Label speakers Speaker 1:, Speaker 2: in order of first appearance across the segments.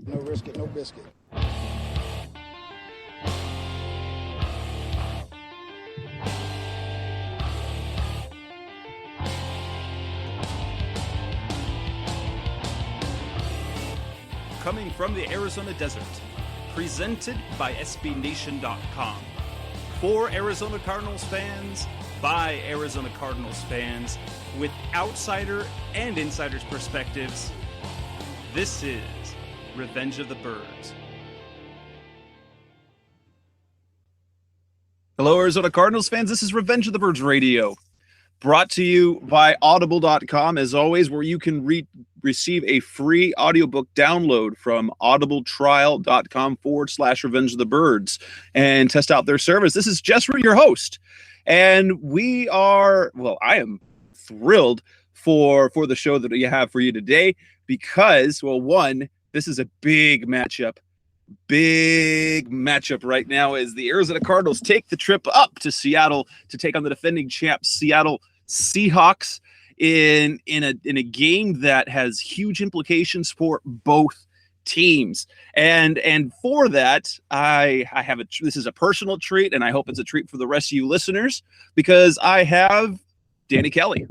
Speaker 1: No risk it, no biscuit.
Speaker 2: Coming from the Arizona desert, presented by SBNation.com. For Arizona Cardinals fans, by Arizona Cardinals fans, with outsider and insider's perspectives, this is Revenge of the Birds. Hello, Arizona Cardinals fans. This is Revenge of the Birds Radio, brought to you by Audible.com, as always, where you can receive a free audiobook download from audibletrial.com/Revenge of the Birds and test out their service. This is Jess, your host, and I am thrilled for the show that we have for you today because, well, one, this is a big matchup right now as the Arizona Cardinals take the trip up to Seattle to take on the defending champs Seattle Seahawks in a game that has huge implications for both teams. And for that, I have this is a personal treat, and I hope it's a treat for the rest of you listeners, because I have Danny Kelly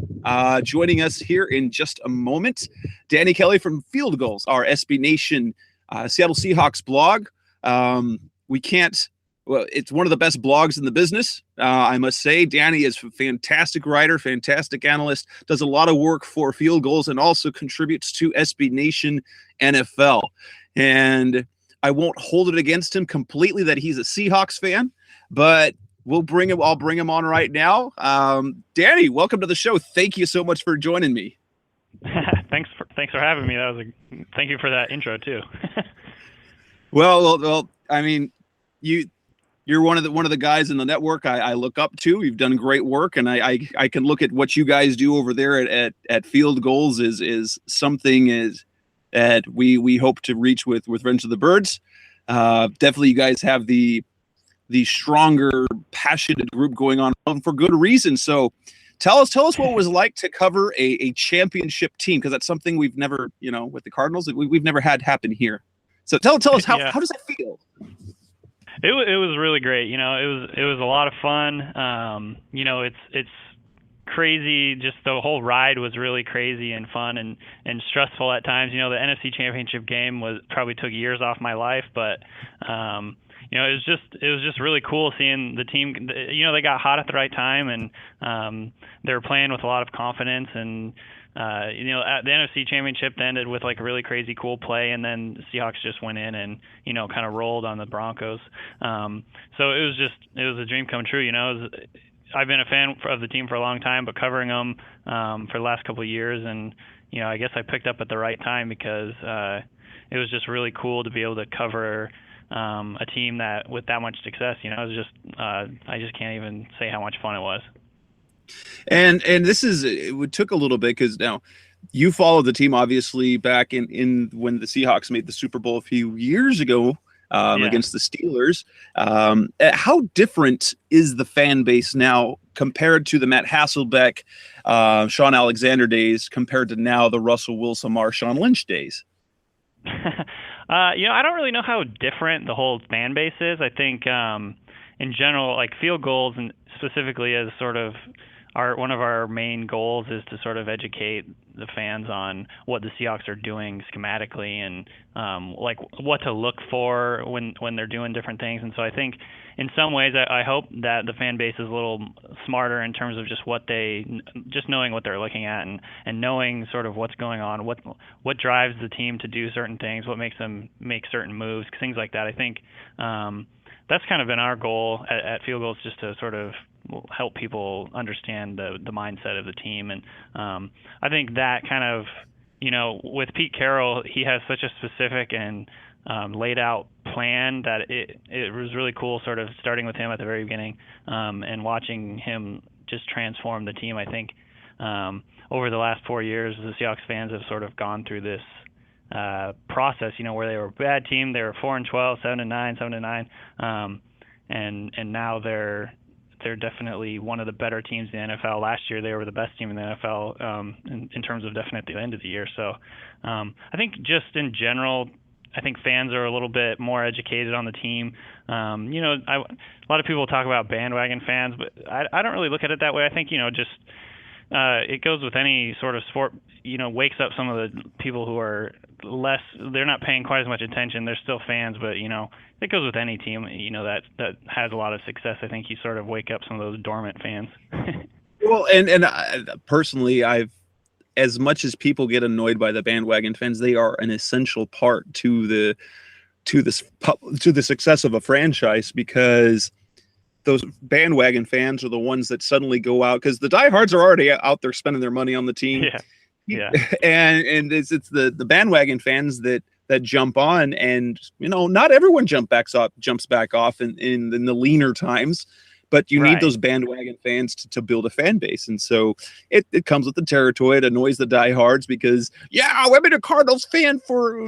Speaker 2: joining us here in just a moment. Danny Kelly from Field Gulls, our SB Nation Seattle Seahawks blog. It's one of the best blogs in the business, I must say. Danny is a fantastic writer, fantastic analyst, does a lot of work for Field Gulls, and also contributes to SB Nation NFL. And I won't hold it against him completely that he's a Seahawks fan, but I'll bring him on right now. Danny, welcome to the show. Thank you so much for joining me.
Speaker 3: Thanks for having me. Thank you for that intro too.
Speaker 2: Well, I mean, you're one of the guys in the network I look up to. You've done great work, and I can look at what you guys do over there at Field Gulls is something that we hope to reach with Revenge of the Birds. Definitely, you guys have the stronger, passionate group going on for good reason. So tell us what it was like to cover a championship team, because that's something we've never, with the Cardinals, we've never had happen here. So tell us how does that feel?
Speaker 3: It was really great. It was a lot of fun. It's crazy. Just the whole ride was really crazy and fun and stressful at times. The NFC Championship game probably took years off my life, but it was just really cool seeing the team. They got hot at the right time, and they were playing with a lot of confidence. And at the NFC Championship ended with like a really crazy cool play, and then the Seahawks just went in and kind of rolled on the Broncos. So it was a dream come true. I've been a fan of the team for a long time, but covering them for the last couple of years, and I guess I picked up at the right time because it was just really cool to be able to cover a team that with that much success. I just can't even say how much fun it was.
Speaker 2: And it took a little bit, because now you followed the team obviously back in when the Seahawks made the Super Bowl a few years ago against the Steelers. How different is the fan base now compared to the Matt Hasselbeck, Sean Alexander days, compared to now the Russell Wilson, Marshawn Lynch days?
Speaker 3: I don't really know how different the whole fan base is. I think in general, like Field Gulls, and specifically as sort of one of our main goals is to sort of educate the fans on what the Seahawks are doing schematically and like what to look for when they're doing different things. And so I think in some ways I hope that the fan base is a little smarter in terms of just knowing what they're looking at and knowing sort of what's going on, what drives the team to do certain things, what makes them make certain moves, things like that. I think that's kind of been our goal at Field Gulls, just to sort of help people understand the mindset of the team. And I think that kind of, with Pete Carroll, he has such a specific and laid out plan that it was really cool sort of starting with him at the very beginning and watching him just transform the team. I think over the last 4 years, the Seahawks fans have sort of gone through this process, where they were a bad team. They were 4-12, 7-9, 7-9, and now they're definitely one of the better teams in the NFL. Last year, they were the best team in the NFL in terms of definitely at the end of the year. So I think just in general, I think fans are a little bit more educated on the team. A lot of people talk about bandwagon fans, but I don't really look at it that way. I think, just it goes with any sort of sport, wakes up some of the people who are they're not paying quite as much attention. They're still fans, but, it goes with any team, that has a lot of success. I think you sort of wake up some of those dormant fans.
Speaker 2: Well, and personally, as much as people get annoyed by the bandwagon fans, they are an essential part to the success of a franchise, because those bandwagon fans are the ones that suddenly go out, because the diehards are already out there spending their money on the team.
Speaker 3: Yeah.
Speaker 2: And it's the bandwagon fans that jump on, and not everyone jumps back off in the leaner times, but you need those bandwagon fans to build a fan base. And so it comes with the territory. It annoys the diehards because, I've been a Cardinals fan for,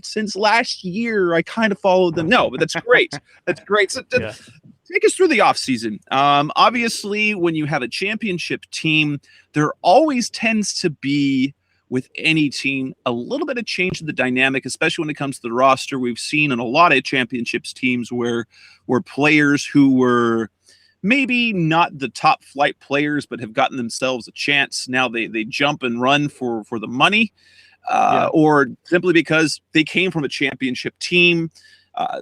Speaker 2: since last year. I kind of followed them. No, but that's great. That's great. So take us through the offseason. Obviously, when you have a championship team, there always tends to be, with any team, a little bit of change in the dynamic, especially when it comes to the roster. We've seen in a lot of championships teams where players who were maybe not the top flight players, but have gotten themselves a chance. Now they jump and run for the money, or simply because they came from a championship team.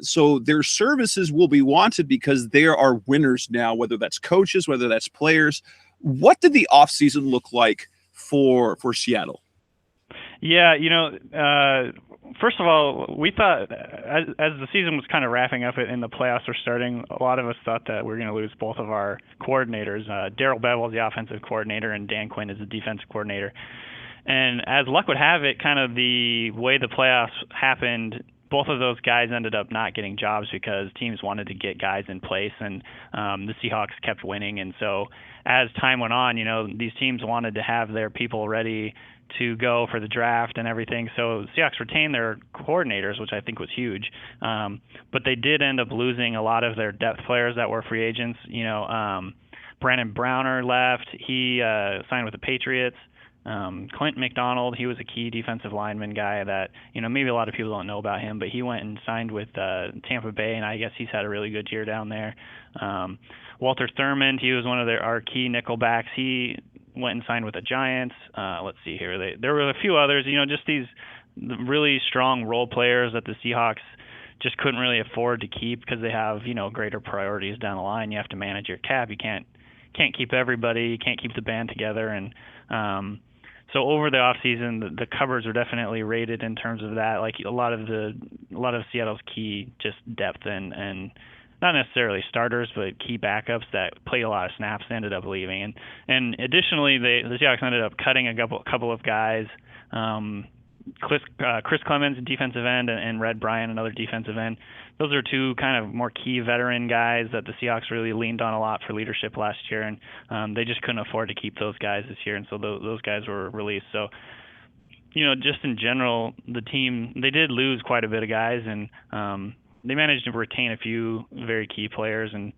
Speaker 2: So their services will be wanted because there are winners now, whether that's coaches, whether that's players. What did the offseason look like for Seattle?
Speaker 3: Yeah, first of all, we thought as the season was kind of wrapping up and the playoffs were starting, a lot of us thought that we were going to lose both of our coordinators. Darrell Bevel is the offensive coordinator, and Dan Quinn is the defensive coordinator. And as luck would have it, kind of the way the playoffs happened, both of those guys ended up not getting jobs because teams wanted to get guys in place, and the Seahawks kept winning. And so as time went on, these teams wanted to have their people ready to go for the draft and everything. So the Seahawks retained their coordinators, which I think was huge. But they did end up losing a lot of their depth players that were free agents. Brandon Browner left. He signed with the Patriots. Clint McDonald, he was a key defensive lineman guy that, maybe a lot of people don't know about him, but he went and signed with Tampa Bay, and I guess he's had a really good year down there. Walter Thurmond, he was one of our key nickelbacks. He went and signed with the Giants. Let's see here. There were a few others, just these really strong role players that the Seahawks just couldn't really afford to keep because they have, greater priorities down the line. You have to manage your cap. You can't keep everybody. You can't keep the band together. And so over the offseason, the cupboards are definitely rated in terms of that. Like a lot of Seattle's key just depth and not necessarily starters, but key backups that played a lot of snaps ended up leaving. And additionally, the Seahawks ended up cutting a couple of guys. Chris Clemens, defensive end, and Red Bryant, another defensive end. Those are two kind of more key veteran guys that the Seahawks really leaned on a lot for leadership last year, and they just couldn't afford to keep those guys this year, and so those guys were released. So, just in general, the team, they did lose quite a bit of guys, and they managed to retain a few very key players, and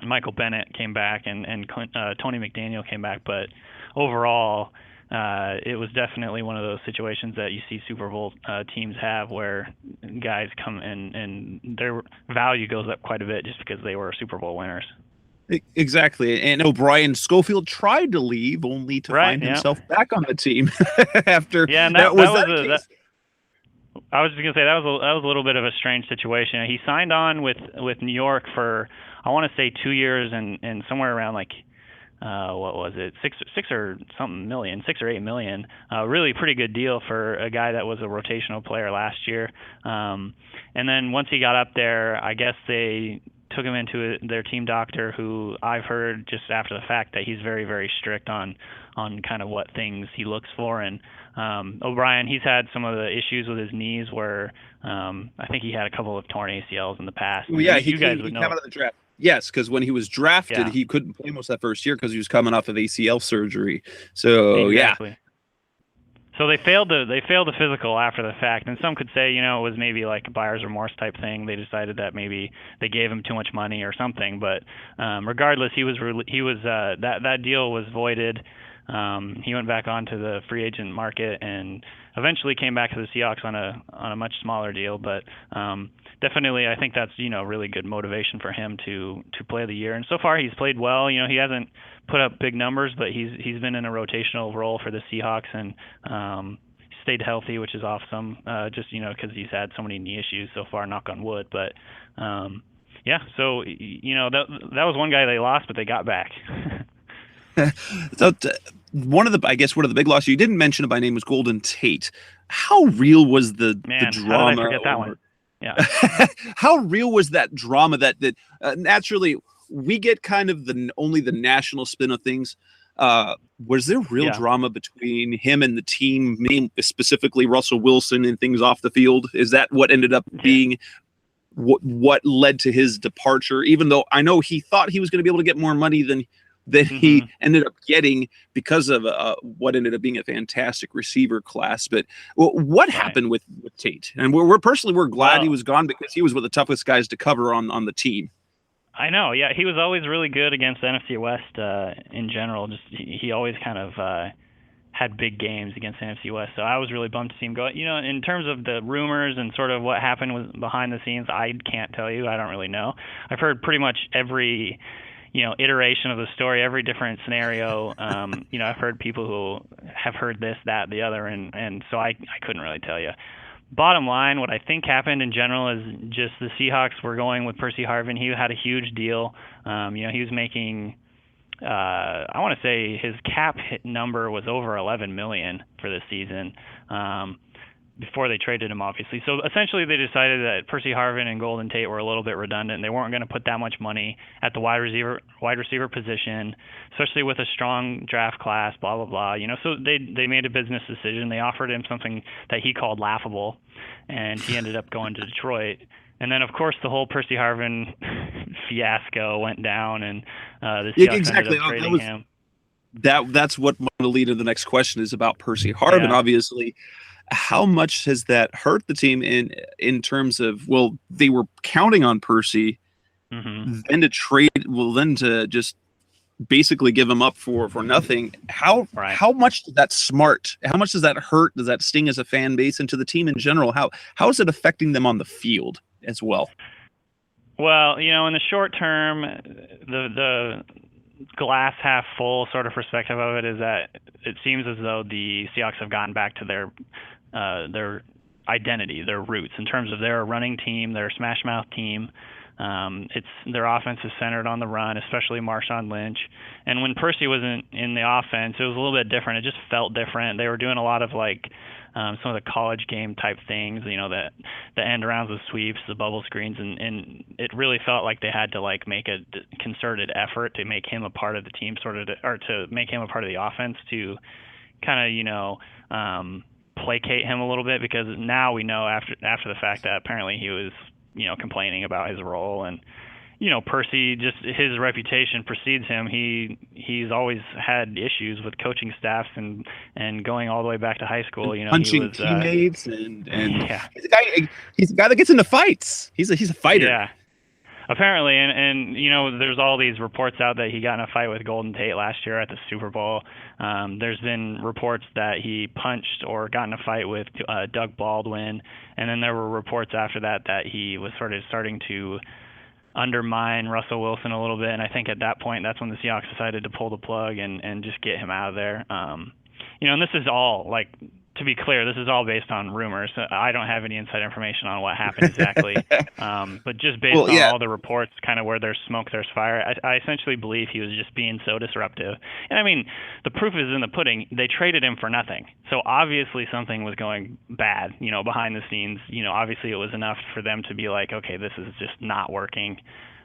Speaker 3: Michael Bennett came back, and Tony McDaniel came back, but overall, it was definitely one of those situations that you see Super Bowl teams have where guys come and their value goes up quite a bit just because they were Super Bowl winners.
Speaker 2: Exactly. And O'Brien Schofield tried to leave only to find himself back on the team after.
Speaker 3: Yeah, and I was just gonna say that was a little bit of a strange situation. He signed on with New York for, I want to say 2 years and somewhere around like what was it, six or something million, 6 or 8 million. Really pretty good deal for a guy that was a rotational player last year. And then once he got up there, I guess they took him into their team doctor, who I've heard just after the fact that he's very, very strict on kind of what things he looks for. And O'Brien, he's had some of the issues with his knees where I think he had a couple of torn ACLs in the past.
Speaker 2: Well, yeah, you guys would know. Out of the draft. Yes, because when he was drafted, he couldn't play most of that first year because he was coming off of ACL surgery. So
Speaker 3: exactly. So they failed the physical after the fact, and some could say, it was maybe like a buyer's remorse type thing. They decided that maybe they gave him too much money or something. But regardless, he was that deal was voided. He went back onto the free agent market and eventually came back to the Seahawks on a much smaller deal. But definitely, I think that's really good motivation for him to play the year. And so far, he's played well. He hasn't put up big numbers, but he's been in a rotational role for the Seahawks and stayed healthy, which is awesome. Just because he's had so many knee issues so far, knock on wood. But yeah, so that was one guy they lost, but they got back.
Speaker 2: So one of the big losses you didn't mention it by name was Golden Tate. How real was the drama?
Speaker 3: How did I forget that one? Yeah.
Speaker 2: How real was that drama that naturally we get kind of only the national spin of things? Was there real drama between him and the team, specifically Russell Wilson, and things off the field? Is that what ended up being what led to his departure? Even though I know he thought he was going to be able to get more money than he ended up getting because of what ended up being a fantastic receiver class. But what happened with Tate? And we're glad he was gone because he was one of the toughest guys to cover on the team.
Speaker 3: I know. Yeah, he was always really good against the NFC West in general. Just he always kind of had big games against the NFC West. So I was really bummed to see him go. In terms of the rumors and sort of what happened behind the scenes, I can't tell you. I don't really know. I've heard pretty much every iteration of the story, every different scenario. I've heard people who have heard this, that, the other, and so I couldn't really tell you. Bottom line, what I think happened in general is just the Seahawks were going with Percy Harvin. He had a huge deal. He was making, I want to say his cap hit number was over $11 million for this season. Before they traded him, obviously. So essentially they decided that Percy Harvin and Golden Tate were a little bit redundant. They weren't going to put that much money at the wide receiver position, especially with a strong draft class, blah, blah, blah. So they made a business decision. They offered him something that he called laughable, and he ended up going to Detroit. And then, of course, the whole Percy Harvin fiasco went down, and the Seahawks ended up trading him.
Speaker 2: That's what I'm going to lead to the next question is about Percy Harvin, obviously. How much has that hurt the team in terms of, they were counting on Percy, then to trade, then to just basically give him up for nothing? How much does that how much does that hurt? Does that sting as a fan base and to the team in general? How is it affecting them on the field as well?
Speaker 3: Well, in the short term, the glass half full sort of perspective of it is that it seems as though the Seahawks have gotten back to their identity, their roots in terms of their running team, their smash mouth team. Their offense is centered on the run, especially Marshawn Lynch. And when Percy wasn't in the offense, it was a little bit different. It just felt different. They were doing a lot of some of the college game type things, the end arounds, the sweeps, the bubble screens, and it really felt like they had to make a concerted effort to make him a part of the team, or to make him a part of the offense, to kind of placate him a little bit, because now we know after the fact that apparently he was complaining about his role. And Percy, just his reputation precedes him. He's always had issues with coaching staffs and going all the way back to high school.
Speaker 2: Punching teammates and he's a guy that gets into fights. He's a fighter.
Speaker 3: Yeah. Apparently, and there's all these reports out that he got in a fight with Golden Tate last year at the Super Bowl. There's been reports that he punched or got in a fight with Doug Baldwin, and then there were reports after that he was sort of starting to undermine Russell Wilson a little bit. And I think at that point, that's when the Seahawks decided to pull the plug and just get him out of there. And this is all, to be clear, this is all based on rumors. I don't have any inside information on what happened exactly. But just based on all the reports, kind of where there's smoke, there's fire, I essentially believe he was just being so disruptive. And I mean, the proof is in the pudding. They traded him for nothing. So obviously something was going bad, behind the scenes. Obviously it was enough for them to be like, okay, this is just not working.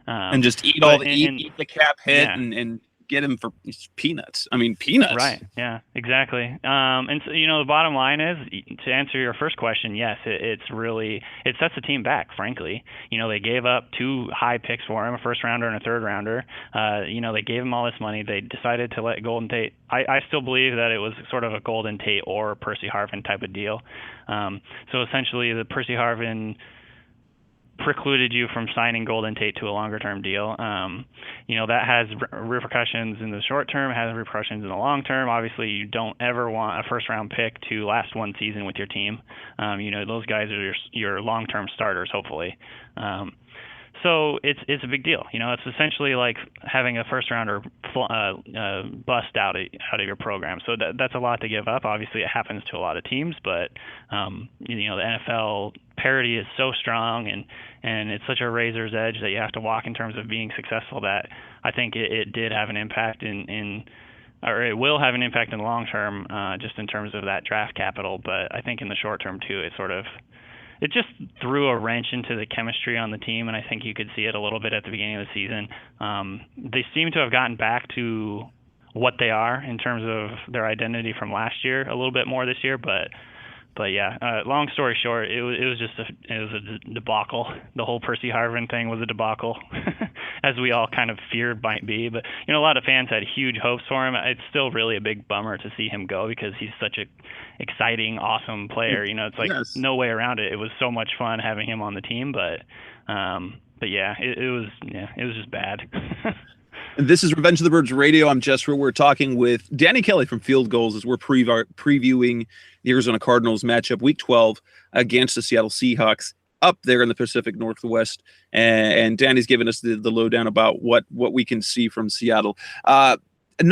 Speaker 2: And just eat the cap hit and get him for peanuts. I mean, peanuts.
Speaker 3: Right. Yeah, exactly. And so, the bottom line is, to answer your first question, yes, it sets the team back, frankly. They gave up 2 high picks for him, a first rounder and a third rounder. They gave him all this money. They decided to let Golden Tate. I still believe that it was sort of a Golden Tate or Percy Harvin type of deal. So essentially the Percy Harvin precluded you from signing Golden Tate to a longer term deal. That has repercussions in the short term, has repercussions in the long term. Obviously, you don't ever want a first round pick to last one season with your team. Those guys are your long term starters, hopefully. So it's a big deal. It's essentially like having a first rounder bust out of your program. So that's a lot to give up. Obviously, it happens to a lot of teams, but the NFL parity is so strong and it's such a razor's edge that you have to walk in terms of being successful, that I think it did have an impact or it will have an impact in the long term, just in terms of that draft capital. But I think in the short term too, it just threw a wrench into the chemistry on the team, and I think you could see it a little bit at the beginning of the season. They seem to have gotten back to what they are in terms of their identity from last year a little bit more this year, but yeah. Long story short, it was a debacle. The whole Percy Harvin thing was a debacle, as we all kind of feared might be. But a lot of fans had huge hopes for him. It's still really a big bummer to see him go because he's such a exciting, awesome player. It's like
Speaker 2: Yes.
Speaker 3: No way around it. It was so much fun having him on the team, but yeah, it was just bad.
Speaker 2: And this is Revenge of the Birds Radio. I'm Jess Rowe. We're talking with Danny Kelly from Field Gulls as we're previewing the Arizona Cardinals matchup week 12 against the Seattle Seahawks up there in the Pacific Northwest. And Danny's giving us the lowdown about what we can see from Seattle.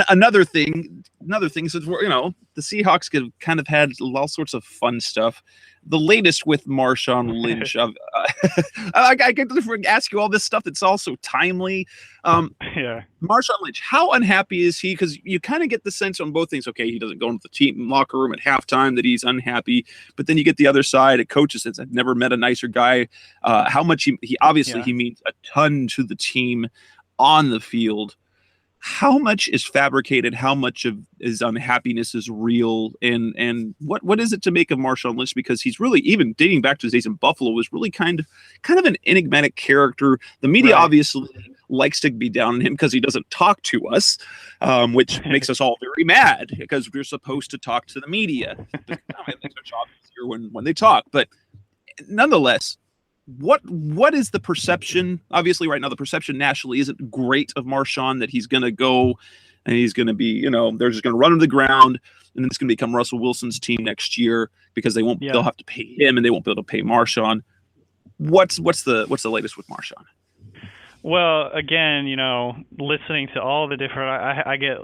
Speaker 2: Another thing is that the Seahawks have kind of had all sorts of fun stuff. The latest with Marshawn Lynch. I get to ask you all this stuff that's also timely.
Speaker 3: Yeah.
Speaker 2: Marshawn Lynch, how unhappy is he? Because you kind of get the sense on both things. Okay, he doesn't go into the team locker room at halftime that he's unhappy, but then you get the other side. A coach says, "I've never met a nicer guy." How much he obviously he means a ton to the team on the field. How much is fabricated? How much of his unhappiness is real? And what is it to make of Marshawn Lynch? Because he's really, even dating back to his days in Buffalo, was really kind of an enigmatic character. The media obviously likes to be down on him because he doesn't talk to us, which makes us all very mad because we're supposed to talk to the media. I think their job is here when they talk. But nonetheless, what is the perception? Obviously, right now, the perception nationally isn't great of Marshawn, that he's going to go and he's going to be, they're just going to run him to the ground, and then it's going to become Russell Wilson's team next year because they'll have to pay him and they won't be able to pay Marshawn. What's the latest with Marshawn?
Speaker 3: Well, again, listening to all the different, I get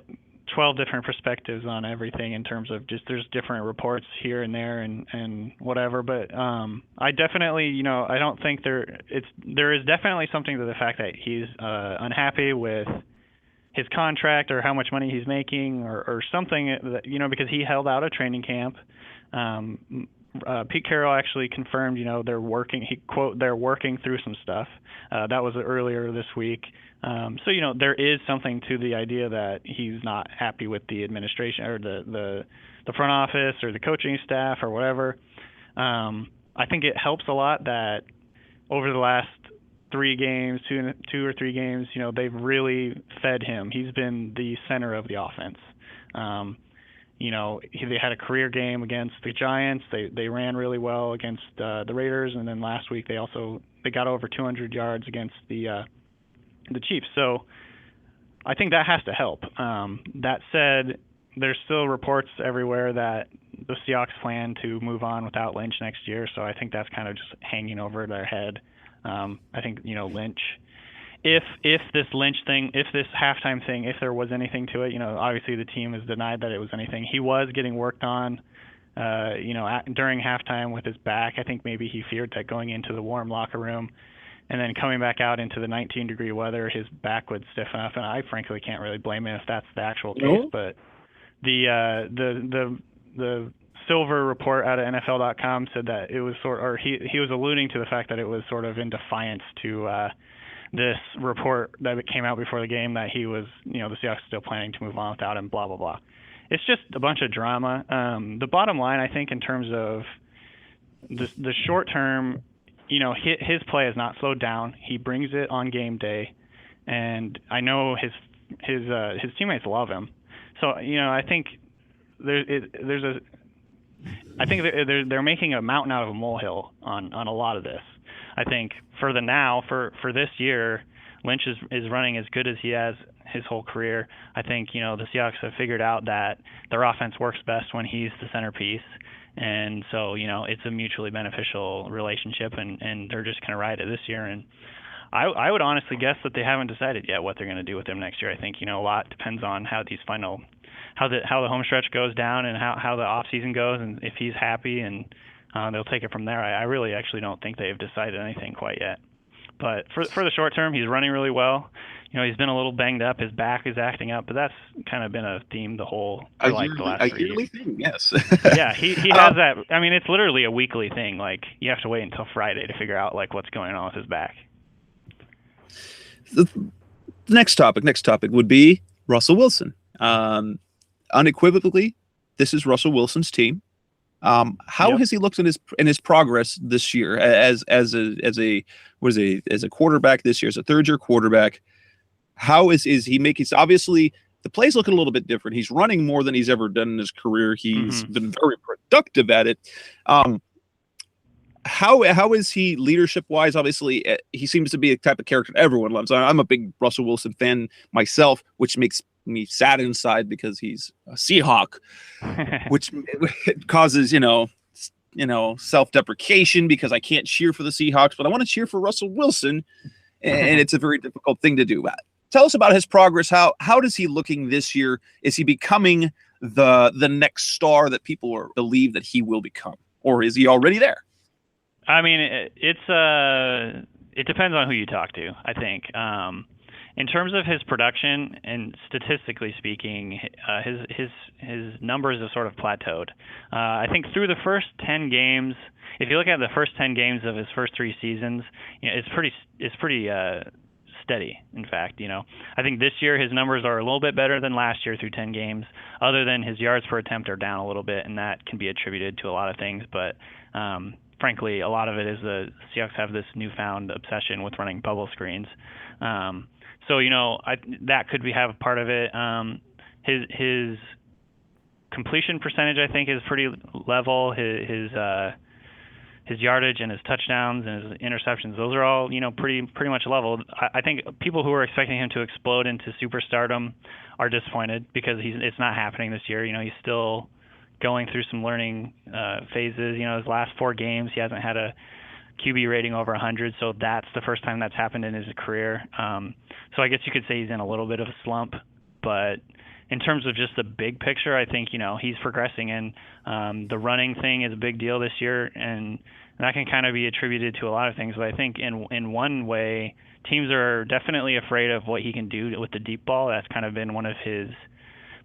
Speaker 3: 12 different perspectives on everything in terms of just there's different reports here and there and whatever, but I definitely I don't think there is definitely something to the fact that he's unhappy with his contract or how much money he's making or something that, because he held out a training camp. Pete Carroll actually confirmed they're working through some stuff. That was earlier this week. So there is something to the idea that he's not happy with the administration or the front office or the coaching staff or whatever. I think it helps a lot that over the last 3 games, two or three games, they've really fed him. He's been the center of the offense. They had a career game against the Giants. They ran really well against the Raiders, and then last week they got over 200 yards against the Chiefs. So I think that has to help. That said, there's still reports everywhere that the Seahawks plan to move on without Lynch next year. So I think that's kind of just hanging over their head. I think Lynch. If this Lynch thing, if this halftime thing, if there was anything to it, obviously the team has denied that it was anything. He was getting worked on, during halftime with his back. I think maybe he feared that going into the warm locker room and then coming back out into the 19-degree weather, his back would stiffen up. And I frankly can't really blame him if that's the actual case. But the Silver report out of NFL.com said that it was he was alluding to the fact that it was sort of in defiance to this report that came out before the game that he was, the Seahawks still planning to move on without him, blah, blah, blah. It's just a bunch of drama. The bottom line, I think, in terms of the short term, his play has not slowed down. He brings it on game day, and I know his teammates love him. So, I think they're making a mountain out of a molehill on a lot of this. I think for this year, Lynch is running as good as he has his whole career. I think, the Seahawks have figured out that their offense works best when he's the centerpiece. And so, it's a mutually beneficial relationship, and they're just going to ride it this year. And I would honestly guess that they haven't decided yet what they're going to do with him next year. I think, a lot depends on how the home stretch goes down and how the off season goes, and if he's happy, and they'll take it from there. I really actually don't think they've decided anything quite yet. But for the short term, he's running really well. He's been a little banged up. His back is acting up, but that's kind of been a theme the last 3 years.
Speaker 2: Thing, yes.
Speaker 3: Yeah, he has that. I mean, it's literally a weekly thing. Like, you have to wait until Friday to figure out what's going on with his back.
Speaker 2: The next topic would be Russell Wilson. Unequivocally, this is Russell Wilson's team. How has he looked in his progress this year as a quarterback this year, as a third-year quarterback? How is he making? Obviously, the play's looking a little bit different. He's running more than he's ever done in his career. He's been very productive at it. How is he leadership-wise? Obviously, he seems to be a type of character everyone loves. I'm a big Russell Wilson fan myself, which makes me sad inside because he's a Seahawk, which causes, self-deprecation because I can't cheer for the Seahawks, but I want to cheer for Russell Wilson, and it's a very difficult thing to do. Tell us about his progress. How does he looking this year? Is he becoming the next star that people believe that he will become, or is he already there?
Speaker 3: I mean, it depends on who you talk to, I think. In terms of his production and statistically speaking, his numbers have sort of plateaued. I think through the first 10 games, if you look at the first 10 games of his first 3 seasons, it's pretty steady. In fact, I think this year his numbers are a little bit better than last year through 10 games. Other than his yards per attempt are down a little bit, and that can be attributed to a lot of things. But frankly, a lot of it is the Seahawks have this newfound obsession with running bubble screens. So, that could have a part of it. His completion percentage, I think, is pretty level. His yardage and his touchdowns and his interceptions, those are all, pretty much level. I think people who are expecting him to explode into superstardom are disappointed because it's not happening this year. He's still going through some learning phases. His last 4 games, he hasn't had a QB rating over 100, so that's the first time that's happened in his career. So I guess you could say he's in a little bit of a slump, but in terms of just the big picture, I think, he's progressing, and the running thing is a big deal this year, and that can kind of be attributed to a lot of things. But I think in one way, teams are definitely afraid of what he can do with the deep ball. That's kind of been one of his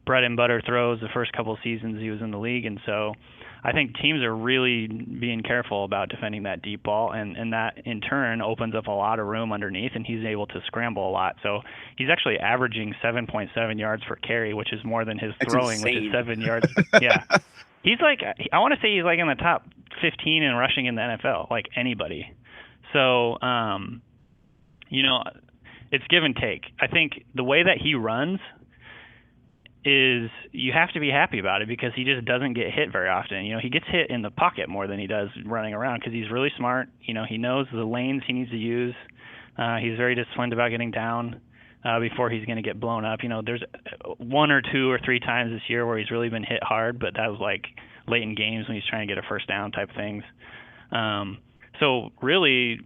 Speaker 3: bread and butter throws the first couple of seasons he was in the league, and so I think teams are really being careful about defending that deep ball, and that in turn opens up a lot of room underneath, and he's able to scramble a lot. So he's actually averaging 7.7 yards per carry, which is more than his throwing, which is 7 yards. Yeah. I want to say he's in the top 15 in rushing in the NFL, like anybody. So, it's give and take. I think the way that he runs is you have to be happy about it because he just doesn't get hit very often. He gets hit in the pocket more than he does running around because he's really smart. He knows the lanes he needs to use. He's very disciplined about getting down before he's going to get blown up. There's 1 or 2 or 3 times this year where he's really been hit hard, but that was late in games when he's trying to get a first down type things. So really,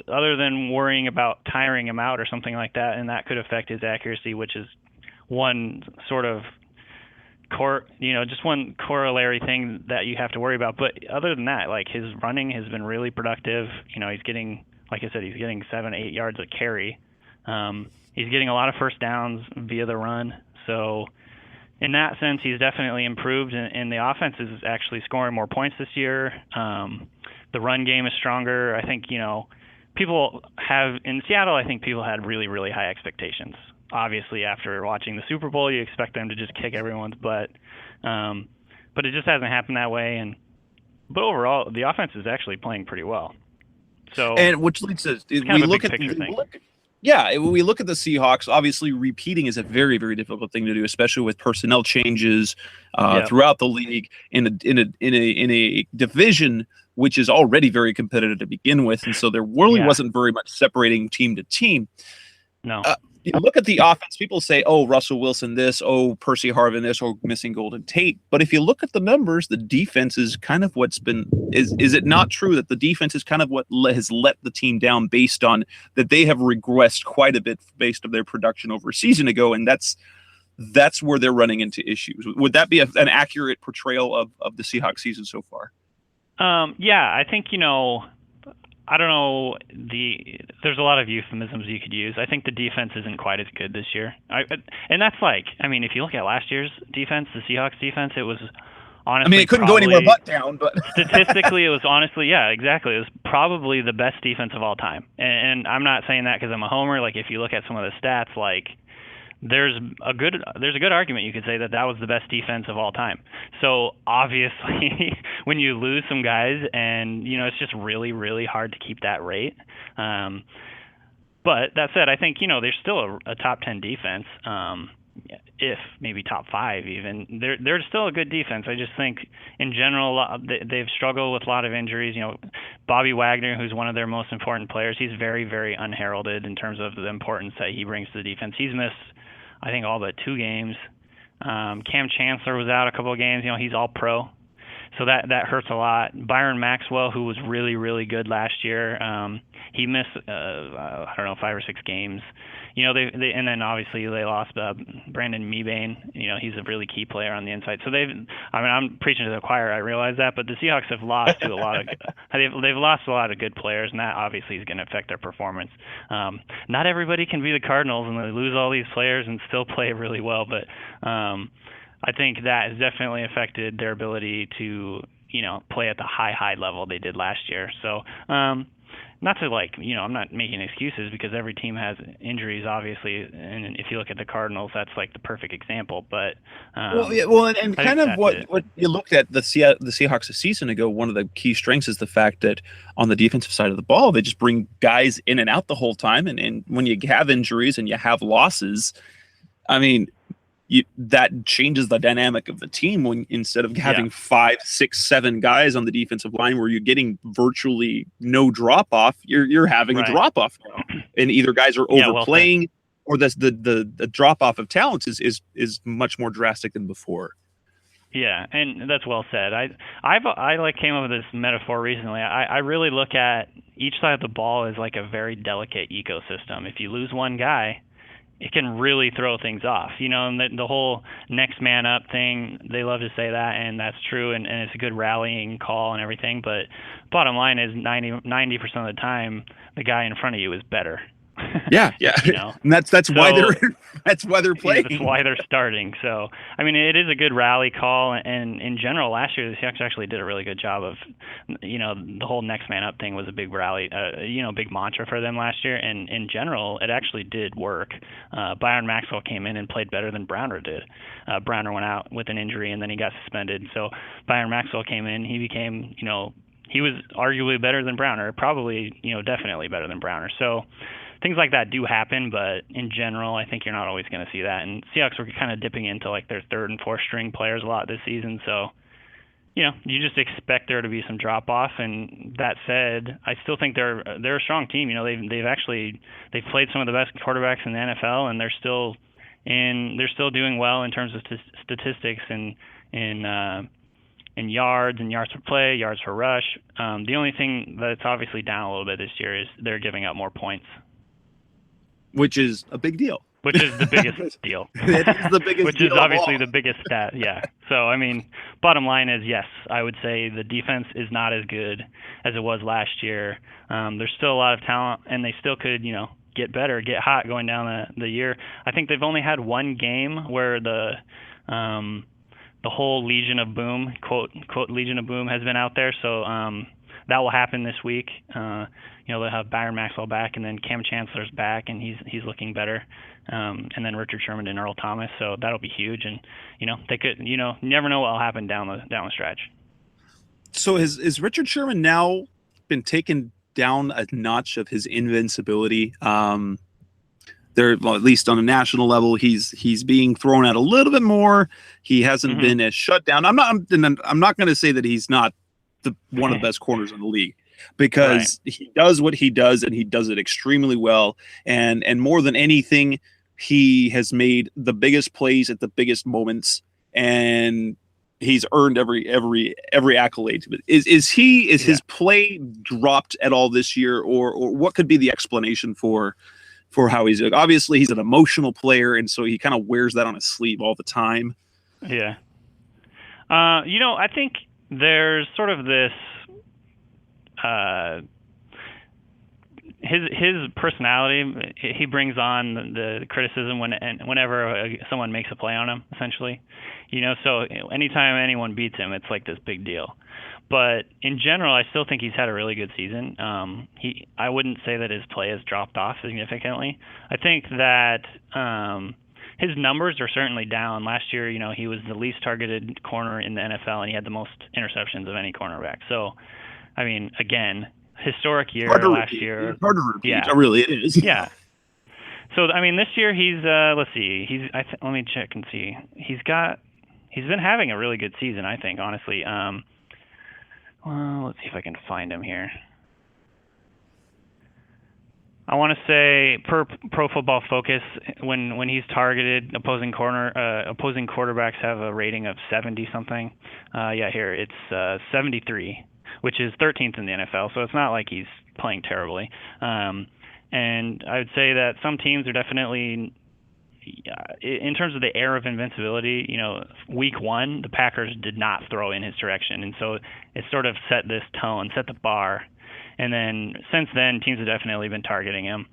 Speaker 3: other than worrying about tiring him out or something like that, and that could affect his accuracy, which is one sort of just one corollary thing that you have to worry about. But other than that, his running has been really productive. He's getting, like I said, he's getting 7-8 yards a carry. He's getting a lot of first downs via the run. So in that sense, he's definitely improved, and the offense is actually scoring more points this year. The run game is stronger. I think, people have, in Seattle, I think people had really, really high expectations. Obviously, after watching the Super Bowl, you expect them to just kick everyone's butt. But it just hasn't happened that way. But overall, the offense is actually playing pretty well. So,
Speaker 2: and which leads to we look at we look at the Seahawks. Obviously, repeating is a very, very difficult thing to do, especially with personnel changes throughout the league in a division which is already very competitive to begin with. And so there really wasn't very much separating team to team.
Speaker 3: No.
Speaker 2: You look at the offense, people say, oh, Russell Wilson this, oh, Percy Harvin this, or missing Golden Tate. But if you look at the numbers, the defense is kind of what's been – is it not true that the defense is kind of what has let the team down based on that they have regressed quite a bit based on their production over a season ago, and that's where they're running into issues. Would that be an accurate portrayal of the Seahawks season so far?
Speaker 3: I think, I don't know, there's a lot of euphemisms you could use. I think the defense isn't quite as good this year. And that's if you look at last year's defense, the Seahawks defense, it was honestly
Speaker 2: it couldn't go anywhere but down, but
Speaker 3: statistically it was honestly, exactly. It was probably the best defense of all time. And I'm not saying that because I'm a homer. Like, if you look at some of the stats, like, there's a good argument you could say that was the best defense of all time. So obviously when you lose some guys and it's just really, really hard to keep that rate. But that said, I think there's still a top 10 defense, if maybe top 5 even. They're still a good defense. I just think in general they've struggled with a lot of injuries. Bobby Wagner, who's one of their most important players, he's very, very unheralded in terms of the importance that he brings to the defense. He's missed, I think, all but 2 games. Cam Chancellor was out a couple of games. He's all pro. So that hurts a lot. Byron Maxwell, who was really, really good last year, he missed, 5 or 6 games. And then obviously they lost Brandon Mebane. He's a really key player on the inside. So I'm preaching to the choir, I realize that, but the Seahawks have lost to they've lost a lot of good players, and that obviously is going to affect their performance. Not everybody can be the Cardinals, and they lose all these players and still play really well, but I think that has definitely affected their ability to, play at the high level they did last year. So, not to I'm not making excuses because every team has injuries, obviously, and if you look at the Cardinals, that's like the perfect example. But
Speaker 2: and kind of what you looked at the Seahawks a season ago, one of the key strengths is the fact that on the defensive side of the ball, they just bring guys in and out the whole time, and when you have injuries and you have losses, that changes the dynamic of the team when instead of having 5, 6, 7 guys on the defensive line where you're getting virtually no drop off, you're having a drop off now, and either guys are overplaying or the drop off of talents is much more drastic than before.
Speaker 3: Yeah, and that's well said. I came up with this metaphor recently. I really look at each side of the ball as like a very delicate ecosystem. If you lose one guy, it can really throw things off, and the whole next man up thing, they love to say that, and that's true, and it's a good rallying call and everything, but bottom line is 90% of the time, the guy in front of you is better.
Speaker 2: Yeah. And that's why they're playing.
Speaker 3: That's why they're starting. So, it is a good rally call, and in general, last year the Seahawks actually did a really good job of, the whole next man up thing was a big rally, big mantra for them last year, and in general, it actually did work. Byron Maxwell came in and played better than Browner did. Browner went out with an injury, and then he got suspended. So Byron Maxwell came in, he became, he was arguably better than Browner, probably, definitely better than Browner. So, things like that do happen, but in general, I think you're not always going to see that. And Seahawks were kind of dipping into like their 3rd and 4th string players a lot this season, so you just expect there to be some drop off. And that said, I still think they're a strong team. They've played some of the best quarterbacks in the NFL, and they're still doing well in terms of statistics and in yards per play, yards per rush. The only thing that's obviously down a little bit this year is they're giving up more points.
Speaker 2: Which is a big deal.
Speaker 3: Which is the biggest deal.
Speaker 2: It is the biggest
Speaker 3: Which
Speaker 2: deal
Speaker 3: is obviously the biggest stat, yeah. So, bottom line is, yes, I would say the defense is not as good as it was last year. There's still a lot of talent, and they still could, get better, get hot going down the year. I think they've only had one game where the whole Legion of Boom, quote Legion of Boom, has been out there. So that will happen this week. They'll have Byron Maxwell back, and then Cam Chancellor's back, and he's looking better. And then Richard Sherman and Earl Thomas. So that'll be huge. And they could, you never know what will happen down the stretch.
Speaker 2: So is Richard Sherman now been taken down a notch of his invincibility? There, well, at least on a national level, he's being thrown out a little bit more. He hasn't been as shut down. I'm not going to say that he's not one of the best corners in the league,
Speaker 3: Right.
Speaker 2: because he does what he does and he does it extremely well. And more than anything, he has made the biggest plays at the biggest moments, and he's earned every accolade. Is
Speaker 3: Yeah.
Speaker 2: his play dropped at all this year, or what could be the explanation for how he's doing? Obviously he's an emotional player, and so he kind of wears that on his sleeve all the time.
Speaker 3: Yeah. I think there's sort of this his personality. He brings on the criticism whenever someone makes a play on him, essentially. So anytime anyone beats him, it's like this big deal. But in general, I still think he's had a really good season. I wouldn't say that his play has dropped off significantly. I think that his numbers are certainly down. Last year, he was the least targeted corner in the NFL, and he had the most interceptions of any cornerback. So, I mean, again, historic year last year.
Speaker 2: Hard to repeat.
Speaker 3: Yeah.
Speaker 2: Really, it is.
Speaker 3: Yeah. So, I mean, this year he's let's see. Let me check and see. He's been having a really good season, I think, honestly. Well, let's see if I can find him here. I want to say per Pro Football Focus, when he's targeted, opposing quarterbacks have a rating of 70 something. Here it's 73, which is 13th in the NFL. So it's not like he's playing terribly. And I would say that some teams are definitely, in terms of the air of invincibility, week one, the Packers did not throw in his direction. And so it sort of set this tone, set the bar. And then since then, teams have definitely been targeting him.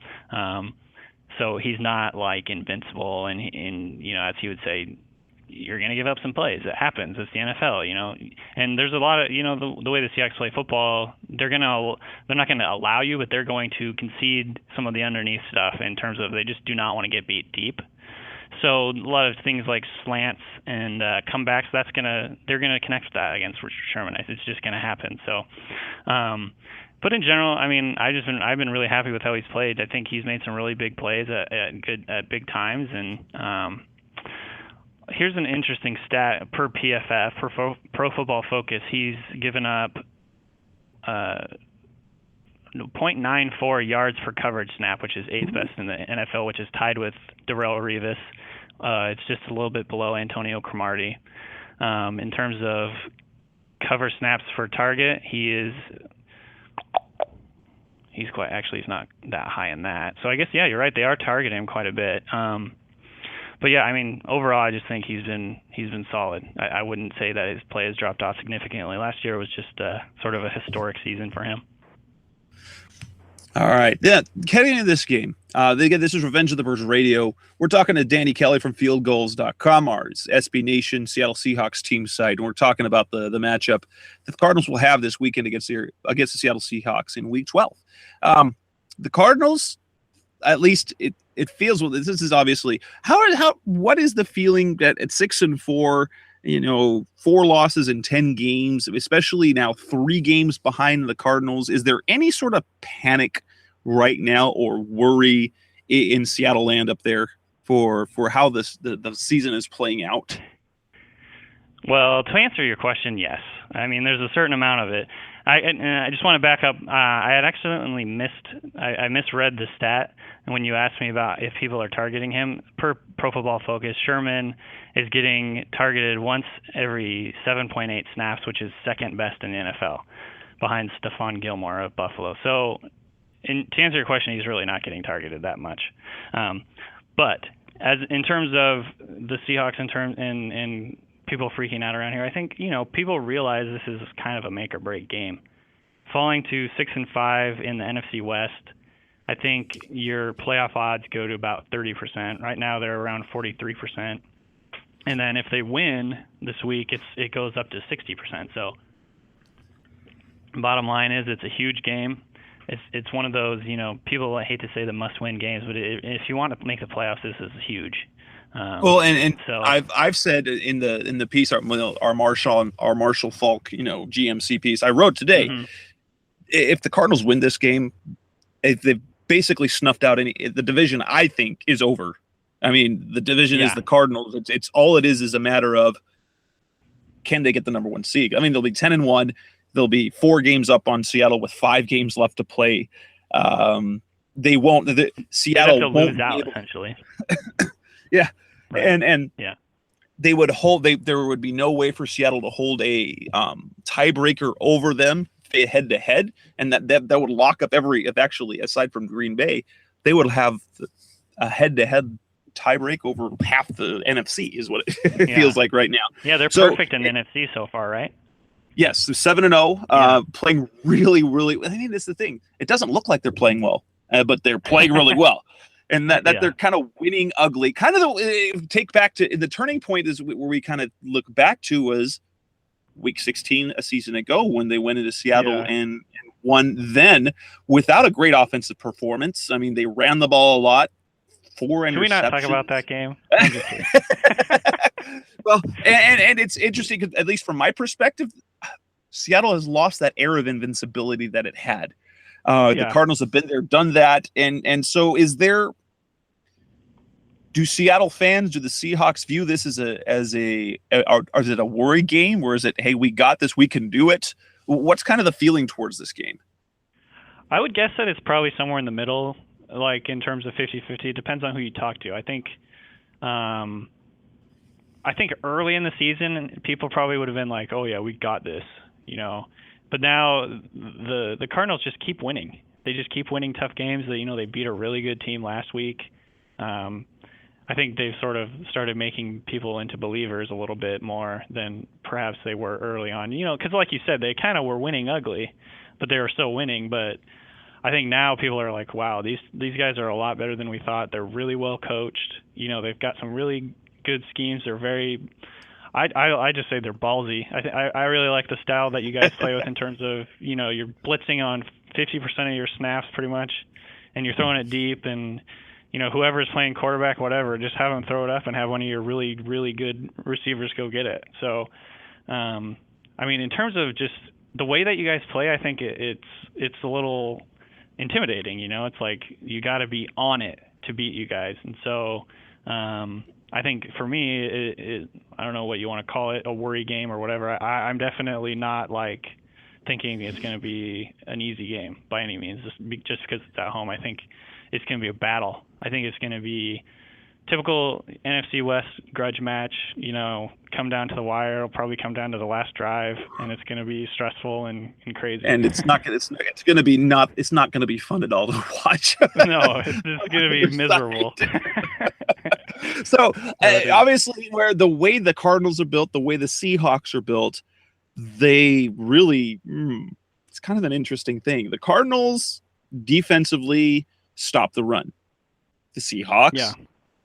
Speaker 3: So he's not like invincible. And as he would say, you're going to give up some plays. It happens. It's the NFL, And there's a lot of, the way the Seahawks play football, they're not going to allow you, but they're going to concede some of the underneath stuff in terms of they just do not want to get beat deep. So a lot of things like slants and comebacks, they're gonna connect with that against Sherman. It's just gonna happen. So, but in general, I mean, I've been really happy with how he's played. I think he's made some really big plays at big times. And here's an interesting stat per PFF, Pro Football Focus. He's given up 0.94 yards per coverage snap, which is 8th best in the NFL, which is tied with Darrelle Revis. It's just a little bit below Antonio Cromartie. In terms of cover snaps for target, he's not that high in that. So I guess, yeah, you're right. They are targeting him quite a bit. But yeah, I mean, overall, I just think he's been solid. I wouldn't say that his play has dropped off significantly. Last year was just sort of a historic season for him.
Speaker 2: All right. Yeah, heading into this game, this is Revenge of the Birds Radio. We're talking to Danny Kelly from FieldGulls.com, our SB Nation Seattle Seahawks team site, and we're talking about the matchup that the Cardinals will have this weekend against the Seattle Seahawks in Week 12. The Cardinals, at least it feels, well, this is obviously what is the feeling that at 6-4, 4 losses in 10 games, especially now 3 games behind the Cardinals? Is there any sort of panic right now or worry in Seattle land up there for how the season is playing out?
Speaker 3: Well, to answer your question, yes. I mean, there's a certain amount of it. I just want to back up. I had accidentally misread the stat when you asked me about if people are targeting him. Per Pro Football Focus, Sherman is getting targeted once every 7.8 snaps, which is second best in the NFL, behind Stephon Gilmore of Buffalo. So, to answer your question, he's really not getting targeted that much. But as in terms of the Seahawks, and people freaking out around here, I think people realize this is kind of a make or break game. Falling to 6-5 in the NFC West, I think your playoff odds go to about 30%. Right now they're around 43%, and then if they win this week, it goes up to 60%. So, bottom line is, it's a huge game. It's one of those people hate to say the must-win games, but if you want to make the playoffs, this is huge.
Speaker 2: Well, and
Speaker 3: so
Speaker 2: I've said in the piece, our Marshall Falk, GMC piece I wrote today, if the Cardinals win this game, if they've basically snuffed out the division, I think is over. I mean, the division is the Cardinals. It's all it is a matter of, can they get the number 1 seed? I mean, they'll be 10-1. they'll be 4 games up on Seattle with 5 games left to play. They won't.
Speaker 3: They'd have to
Speaker 2: Seattle
Speaker 3: lose
Speaker 2: won't be
Speaker 3: out
Speaker 2: able.
Speaker 3: essentially.
Speaker 2: Yeah,
Speaker 3: Right.
Speaker 2: and
Speaker 3: Yeah.
Speaker 2: they would hold. There would be no way for Seattle to hold a tiebreaker over them head to head, and that would lock up every. If actually, aside from Green Bay, they would have a head to head tiebreak over half the NFC. Is what it
Speaker 3: Yeah.
Speaker 2: feels like right now.
Speaker 3: Yeah, they're
Speaker 2: So
Speaker 3: perfect in the NFC so far, right?
Speaker 2: yes, so 7-0,
Speaker 3: Yeah.
Speaker 2: playing really, really. I mean, that's the thing. It doesn't look like they're playing well, but they're playing really well, and that
Speaker 3: Yeah.
Speaker 2: they're kind of winning ugly. Kind of take back to the turning point is where we kind of look back to was week 16 a season ago when they went into Seattle
Speaker 3: Yeah.
Speaker 2: and won then without a great offensive performance. I mean, they ran the ball a lot, 4 interceptions.
Speaker 3: Can we not talk about that game? I'm just kidding.
Speaker 2: Well, and it's interesting because at least from my perspective, Seattle has lost that air of invincibility that it had. The
Speaker 3: Yeah.
Speaker 2: Cardinals have been there, done that, and so is there. Do Seattle fans, do the Seahawks view this as or is it a worry game, or is it, hey, we got this, we can do it? What's kind of the feeling towards this game?
Speaker 3: I would guess that it's probably somewhere in the middle, like in terms of 50-50. It depends on who you talk to. I think early in the season, people probably would have been like, "Oh yeah, we got this," you know. But now the Cardinals just keep winning. They just keep winning tough games. They beat a really good team last week. I think they've sort of started making people into believers a little bit more than perhaps they were early on. Because like you said, they kind of were winning ugly, but they were still winning. But I think now people are like, wow, these guys are a lot better than we thought. They're really well coached. They've got some really good schemes. They're very, I just say they're ballsy. I really like the style that you guys play with in terms of, you're blitzing on 50% of your snaps pretty much, and you're throwing it deep, and whoever's playing quarterback, whatever, just have them throw it up and have one of your really, really good receivers go get it. So, I mean, in terms of just the way that you guys play, I think it's a little intimidating. It's like you got to be on it to beat you guys. And so, I think for me, I don't know what you want to call it, a worry game or whatever. I'm definitely not like thinking it's going to be an easy game by any means, just because it's at home. I think it's going to be a battle. I think it's going to be typical NFC West grudge match, come down to the wire. It'll probably come down to the last drive, and it's going to be stressful and crazy.
Speaker 2: And it's not going to be fun at all to watch.
Speaker 3: No, it's just going to be miserable.
Speaker 2: So obviously, where the way the Cardinals are built, the way the Seahawks are built, they really it's kind of an interesting thing. The Cardinals defensively stop the run. The Seahawks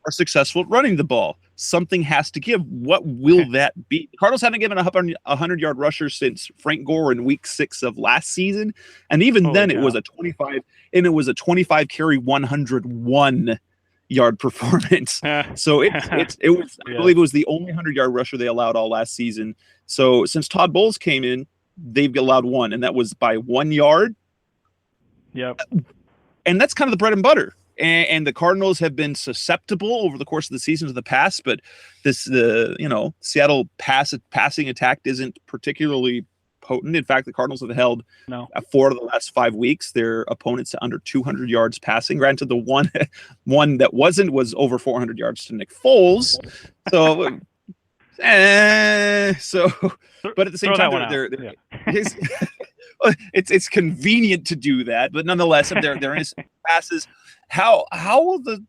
Speaker 2: are successful at running the ball. Something has to give. What will that be? The Cardinals haven't given a 100-yard rusher since Frank Gore in Week 6 of last season, and even then it was a 25 carry 101-yard performance. So it was I believe it was the only 100-yard rusher they allowed all last season. So since Todd Bowles came in, they've allowed one, and that was by 1 yard.
Speaker 3: Yep.
Speaker 2: And that's kind of the bread and butter. And the Cardinals have been susceptible over the course of the seasons of the past, but Seattle passing attack isn't particularly potent. In fact, the Cardinals have held 4 of the last 5 weeks their opponents to under 200 yards passing. Granted, the one that was over 400 yards to Nick Foles. So, but at the same time, it's convenient to do that, but nonetheless, if there is passes, how will the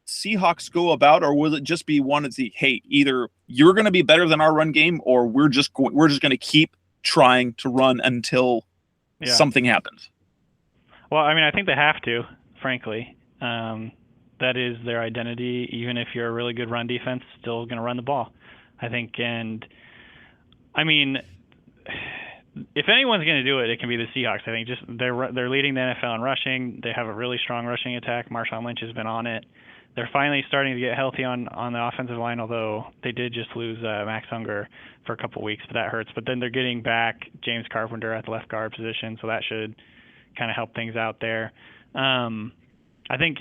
Speaker 2: Seahawks go about, or will it just be one of the, hey, either you're going to be better than our run game, or we're just going to keep trying to run until something happens?
Speaker 3: Well, I mean, I think they have to, frankly. That is their identity. Even if you're a really good run defense, still going to run the ball, I think. And I mean, if anyone's going to do it, it can be the Seahawks. I think just they're leading the NFL in rushing. They have a really strong rushing attack. Marshawn Lynch has been on it. They're finally starting to get healthy on the offensive line, although they did just lose Max Unger for a couple of weeks, but that hurts. But then they're getting back James Carpenter at the left guard position, so that should kind of help things out there. I think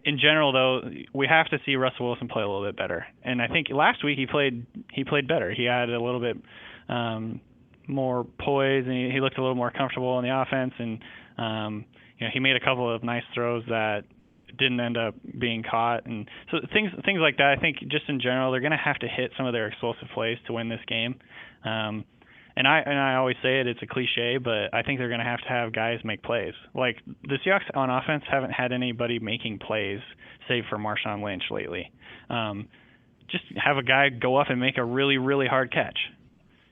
Speaker 3: in general, though, we have to see Russell Wilson play a little bit better. And I think last week he played better. He had a little bit more poised, and he looked a little more comfortable in the offense. And he made a couple of nice throws that didn't end up being caught, and so things like that. I think just in general, they're going to have to hit some of their explosive plays to win this game. And I always say it's a cliche, but I think they're going to have guys make plays. Like the Seahawks on offense haven't had anybody making plays, save for Marshawn Lynch lately. Just have a guy go up and make a really, really hard catch,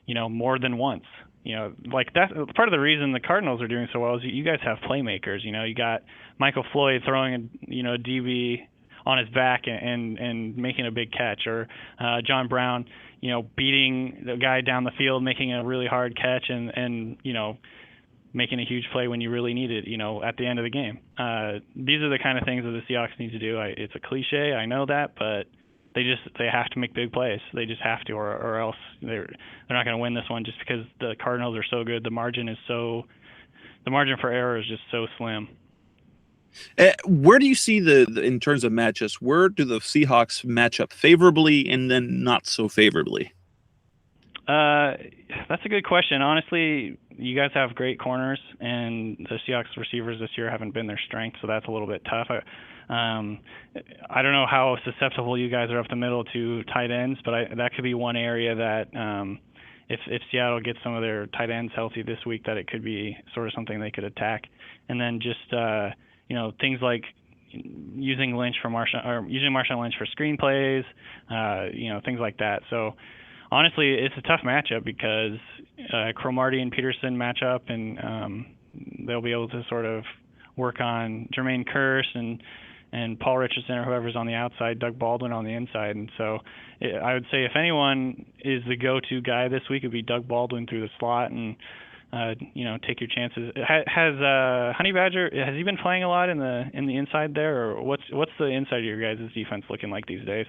Speaker 3: more than once. Like that's part of the reason the Cardinals are doing so well is you guys have playmakers. You got Michael Floyd throwing a DB on his back and making a big catch, or John Brown, beating the guy down the field, making a really hard catch, and making a huge play when you really need it, at the end of the game. These are the kind of things that the Seahawks need to do. It's a cliche, I know that, but they have to make big plays. They just have to, or else they're not going to win this one just because the Cardinals are so good. The margin for error is just so slim.
Speaker 2: Where do you see in terms of matchups? Where do the Seahawks match up favorably and then not so favorably?
Speaker 3: That's a good question. Honestly, you guys have great corners, and the Seahawks receivers this year haven't been their strength, so that's a little bit tough. I don't know how susceptible you guys are up the middle to tight ends, but that could be one area that if Seattle gets some of their tight ends healthy this week, that it could be sort of something they could attack. And then just things like using Marshawn Lynch for screenplays, things like that. So honestly, it's a tough matchup because Cromartie and Peterson match up, and they'll be able to sort of work on Jermaine Kearse and Paul Richardson or whoever's on the outside, Doug Baldwin on the inside. And so I would say if anyone is the go-to guy this week, it would be Doug Baldwin through the slot, and take your chances. Has Honey Badger, has he been playing a lot in the inside there, or what's the inside of your guys' defense looking like these days?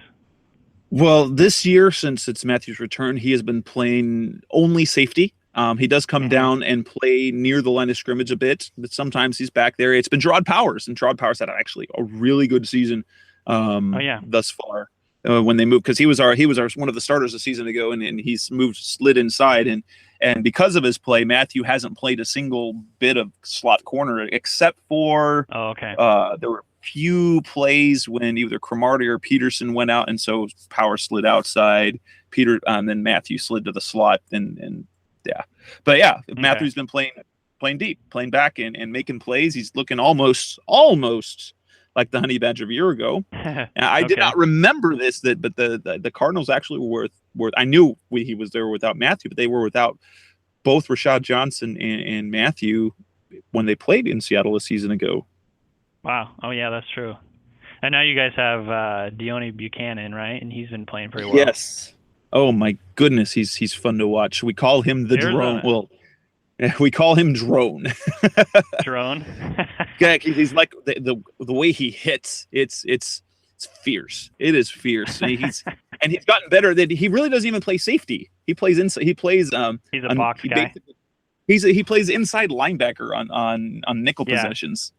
Speaker 2: Well, this year, since it's Matthew's return, he has been playing only safety. He does come down and play near the line of scrimmage a bit, but sometimes he's back there. It's been Gerard Powers, and Gerard Powers had actually a really good season thus far when they moved, because he was our one of the starters a season ago, and he's slid inside, and because of his play, Matthew hasn't played a single bit of slot corner except for there were few plays when either Cromartie or Peterson went out, and so Powers slid outside. Then Matthew slid to the slot, and yeah. But yeah, Matthew's been playing deep, playing back and making plays. He's looking almost like the Honey Badger of a year ago. I did not remember this, but the Cardinals actually were worth. I knew he was there without Matthew, but they were without both Rashad Johnson and Matthew when they played in Seattle a season ago.
Speaker 3: Wow. Oh yeah, that's true. And now you guys have Deone Buchanan, right? And he's been playing pretty well.
Speaker 2: Yes. Oh my goodness, he's fun to watch. We call him the Drone. Well, we call him Drone.
Speaker 3: Drone.
Speaker 2: Yeah, he's like the way he hits. It's fierce. It is fierce. And he's gotten better. That he really doesn't even play safety. He plays inside. He plays.
Speaker 3: He's a box guy.
Speaker 2: He plays inside linebacker on nickel possessions.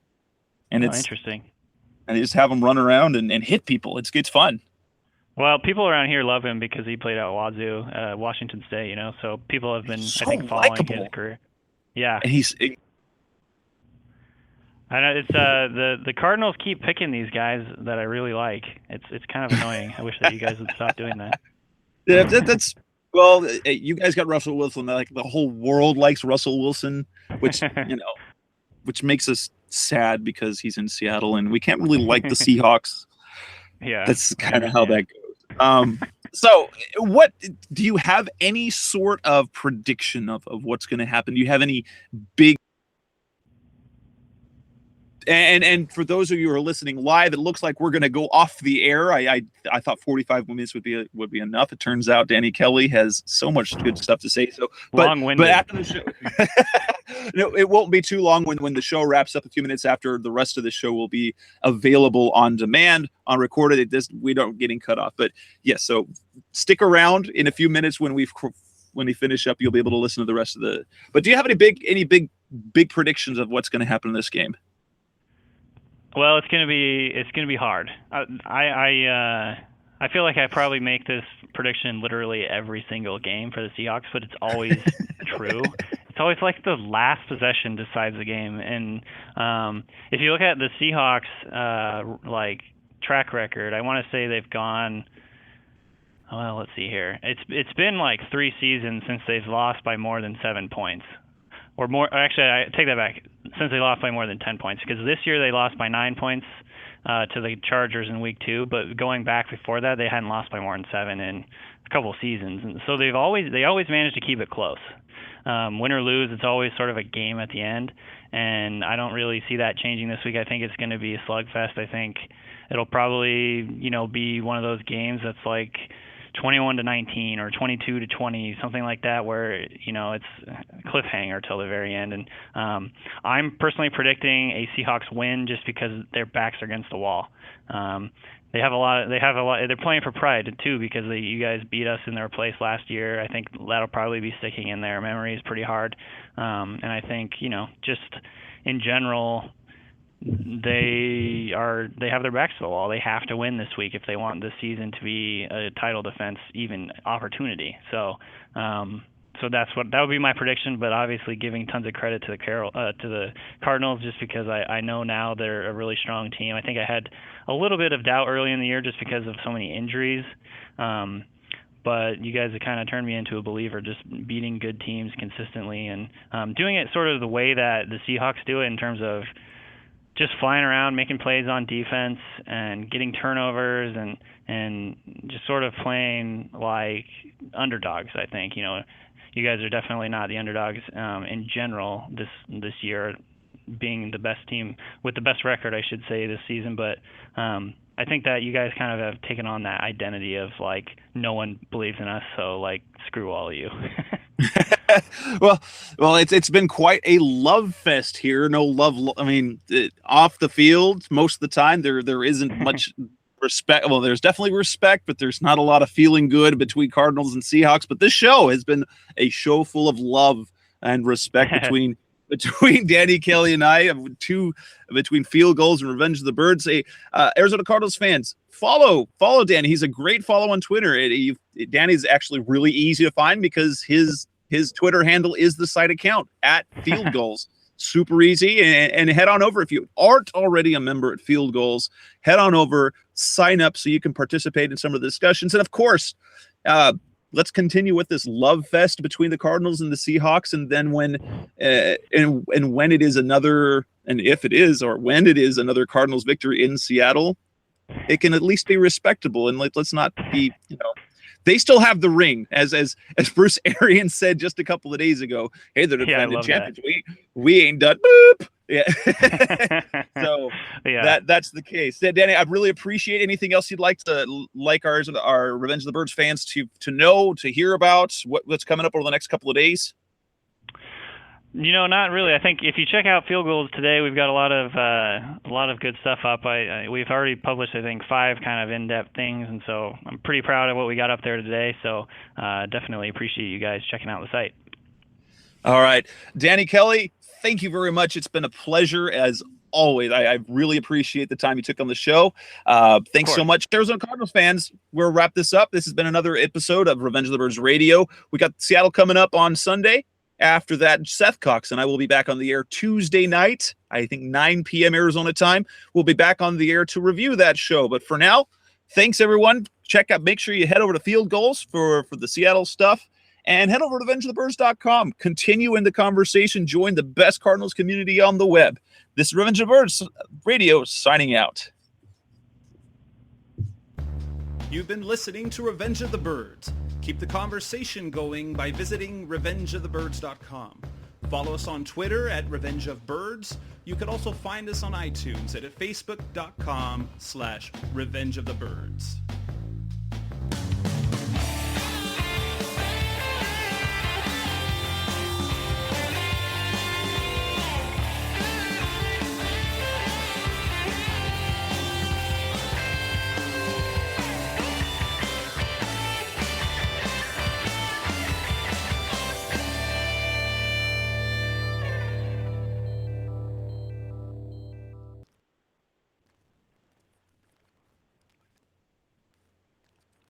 Speaker 2: And it's
Speaker 3: interesting.
Speaker 2: And they just have him run around and hit people. It's fun.
Speaker 3: Well, people around here love him because he played at Wazoo, Washington State, so people have been, I think, following his career. Yeah.
Speaker 2: And
Speaker 3: I know it's the Cardinals keep picking these guys that I really like. It's kind of annoying. I wish that you guys would stop doing that.
Speaker 2: Yeah, that's well, you guys got Russell Wilson. Like the whole world likes Russell Wilson, which which makes us sad because he's in Seattle and we can't really like the Seahawks.
Speaker 3: Yeah,
Speaker 2: that's kind of how that goes. So what do you have any sort of prediction of what's going to happen? Do you have any big and for those of you who are listening live, it looks like we're going to go off the air. I thought 45 minutes would be enough. It turns out Danny Kelly has so much good stuff to say. So, but after the show, no, it won't be too long when the show wraps up. A few minutes after, the rest of the show will be available on demand, on recorded. We don't getting cut off. But yes, so stick around in a few minutes when we finish up. You'll be able to listen to the rest of the. But do you have any big predictions of what's going to happen in this game?
Speaker 3: Well, it's gonna be hard. I feel like I probably make this prediction literally every single game for the Seahawks, but it's always true. It's always like the last possession decides the game. And if you look at the Seahawks like track record, I want to say they've gone. Well, let's see here. It's been like 3 seasons since they've lost by more than 7 points, or more. Actually, I take that back. Since they lost by more than 10 points, because this year they lost by 9 points to the Chargers in week 2. But going back before that, they hadn't lost by more than 7 in a couple seasons, and so they always managed to keep it close. Win or lose, it's always sort of a game at the end, and I don't really see that changing this week. I think it's going to be a slugfest. I think it'll probably be one of those games that's like 21-19 or 22-20, something like that, where it's a cliffhanger till the very end. And I'm personally predicting a Seahawks win just because their backs are against the wall. They have a lot. They're playing for pride too, because you guys beat us in their place last year. I think that'll probably be sticking in their memories pretty hard. And I think just in general, they have their backs to the wall. They have to win this week if they want this season to be a title defense even opportunity. So that would be my prediction, but obviously giving tons of credit to the Cardinals, just because I know now they're a really strong team. I think I had a little bit of doubt early in the year just because of so many injuries. But you guys have kind of turned me into a believer, just beating good teams consistently and doing it sort of the way that the Seahawks do it, in terms of just flying around, making plays on defense and getting turnovers and just sort of playing like underdogs. I think you guys are definitely not the underdogs in general this year, being the best team with the best record, I should say, this season. But I think that you guys kind of have taken on that identity of like, no one believes in us, so like, screw all of you.
Speaker 2: well, it's been quite a love fest here. No love. I mean, off the field, most of the time there isn't much respect. Well, there's definitely respect, but there's not a lot of feeling good between Cardinals and Seahawks. But this show has been a show full of love and respect between Danny Kelly and I, between Field Gulls and Revenge of the Birds. Arizona Cardinals fans, follow Danny. He's a great follow on Twitter. Danny's actually really easy to find because his Twitter handle is the site account at Field Gulls. Super easy, and head on over. If you aren't already a member at Field Gulls, head on over, sign up so you can participate in some of the discussions. And of course, let's continue with this love fest between the Cardinals and the Seahawks. And then when it is another, and if it is, or when it is another Cardinals victory in Seattle, it can at least be respectable. And let's not be, they still have the ring, as Bruce Arians said just a couple of days ago. Hey, they're defending champions. We ain't done. Boop. Yeah. So yeah, that's the case. Danny, I really appreciate anything else you'd like our Revenge of the Birds fans to know, to hear about what's coming up over the next couple of days.
Speaker 3: Not really. I think if you check out Field Gulls today, we've got a lot of good stuff up. We've already published, I think, 5 kind of in-depth things, and so I'm pretty proud of what we got up there today. So definitely appreciate you guys checking out the site. All
Speaker 2: right, Danny Kelly, thank you very much. It's been a pleasure as always. I really appreciate the time you took on the show. Thanks so much, Arizona Cardinals fans. We'll wrap this up. This has been another episode of Revenge of the Birds Radio. We got Seattle coming up on Sunday. After that, Seth Cox and I will be back on the air Tuesday night, I think 9 p.m. Arizona time. We'll be back on the air to review that show. But for now, thanks, everyone. Make sure you head over to Field Gulls for the Seattle stuff, and head over to RevengeOfTheBirds.com. Continue in the conversation. Join the best Cardinals community on the web. This is Revenge of the Birds Radio signing out.
Speaker 1: You've been listening to Revenge of the Birds. Keep the conversation going by visiting RevengeOfTheBirds.com. Follow us on Twitter at Revenge of Birds. You can also find us on iTunes at Facebook.com/Revenge of the Birds.